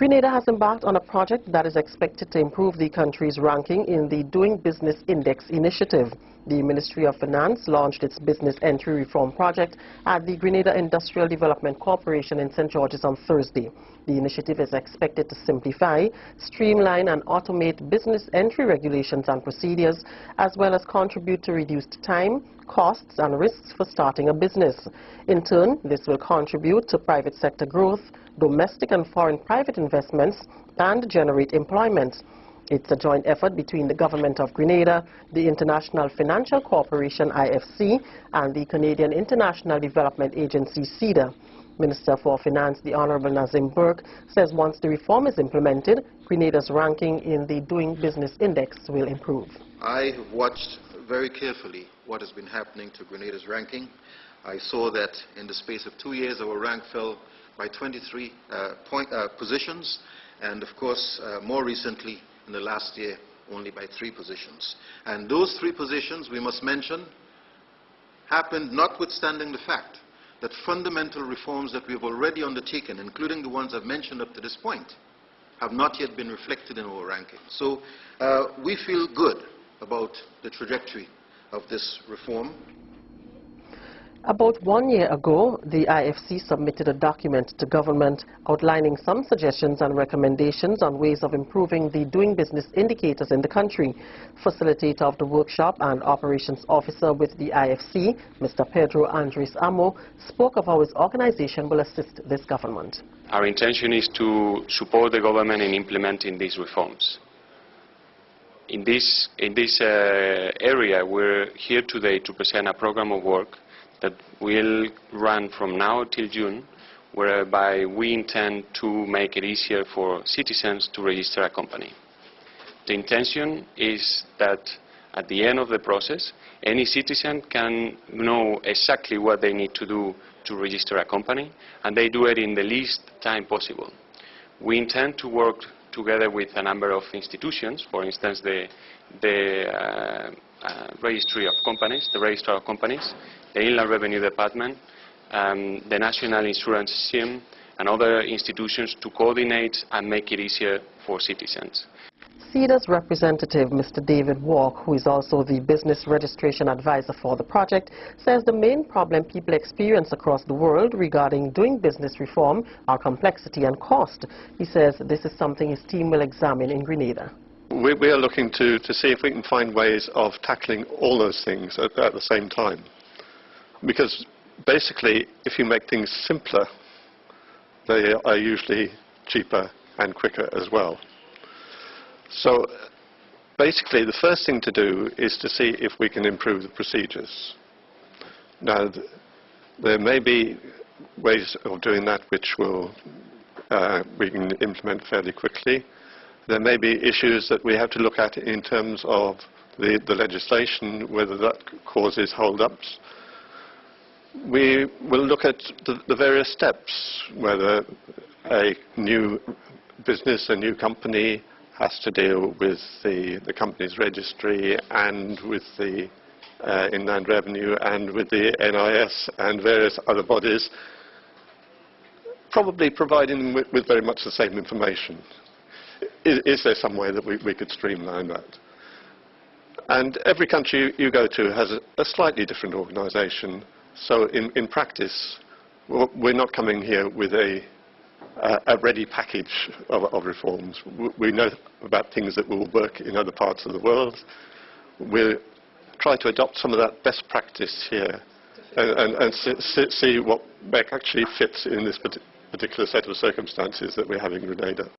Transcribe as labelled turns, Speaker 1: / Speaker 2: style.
Speaker 1: Grenada has embarked on a project that is expected to improve the country's ranking in the Doing Business Index initiative. The Ministry of Finance launched its business entry reform project at the Grenada Industrial Development Corporation in St. George's on Thursday. The initiative is expected to simplify, streamline and automate business entry regulations and procedures, as well as contribute to reduced time, costs and risks for starting a business. In turn, this will contribute to private sector growth, domestic and foreign private investments, and generate employment. It's a joint effort between the Government of Grenada, the International Financial Corporation IFC, and the Canadian International Development Agency CIDA. Minister for Finance, the Honorable Nazim Burke, says once the reform is implemented, Grenada's ranking in the Doing Business Index will improve.
Speaker 2: I have watched very carefully what has been happening to Grenada's ranking. I saw that in the space of 2 years our rank fell by 23 positions, and of course more recently in the last year only by 3 positions. And those 3 positions, we must mention, happened notwithstanding the fact that fundamental reforms that we have already undertaken, including the ones I've mentioned up to this point, have not yet been reflected in our ranking. So we feel good about the trajectory of this reform.
Speaker 1: About 1 year ago, the IFC submitted a document to government outlining some suggestions and recommendations on ways of improving the doing business indicators in the country. Facilitator of the workshop and operations officer with the IFC, Mr. Pedro Andres Amo, spoke of how his organization will assist this government.
Speaker 3: Our intention is to support the government in implementing these reforms. In this area, we're here today to present a program of work that will run from now till June, whereby we intend to make it easier for citizens to register a company. The intention is that at the end of the process, any citizen can know exactly what they need to do to register a company, and they do it in the least time possible. We intend to work together with a number of institutions, for instance the Registry of Companies, the Registrar of Companies, the Inland Revenue Department, the National Insurance Scheme, and other institutions to coordinate and make it easier for citizens.
Speaker 1: CIDA's representative, Mr. David Walk, who is also the business registration advisor for the project, says the main problem people experience across the world regarding doing business reform are complexity and cost. He says this is something his team will examine in Grenada.
Speaker 4: We are looking to see if we can find ways of tackling all those things at the same time. Because basically, if you make things simpler, they are usually cheaper and quicker as well. So basically, the first thing to do is to see if we can improve the procedures. Now, there may be ways of doing that which we can implement fairly quickly. There may be issues that we have to look at in terms of the legislation, whether that causes hold-ups. We will look at the various steps, whether a new business, a new company has to deal with the company's registry and with the Inland Revenue and with the NIS and various other bodies, probably providing them with very much the same information. Is there some way that we could streamline that? And every country you go to has a slightly different organisation. So in practice, we're not coming here with a ready package of reforms. We know about things that will work in other parts of the world. We'll try to adopt some of that best practice here and see what actually fits in this particular set of circumstances that we have in Grenada.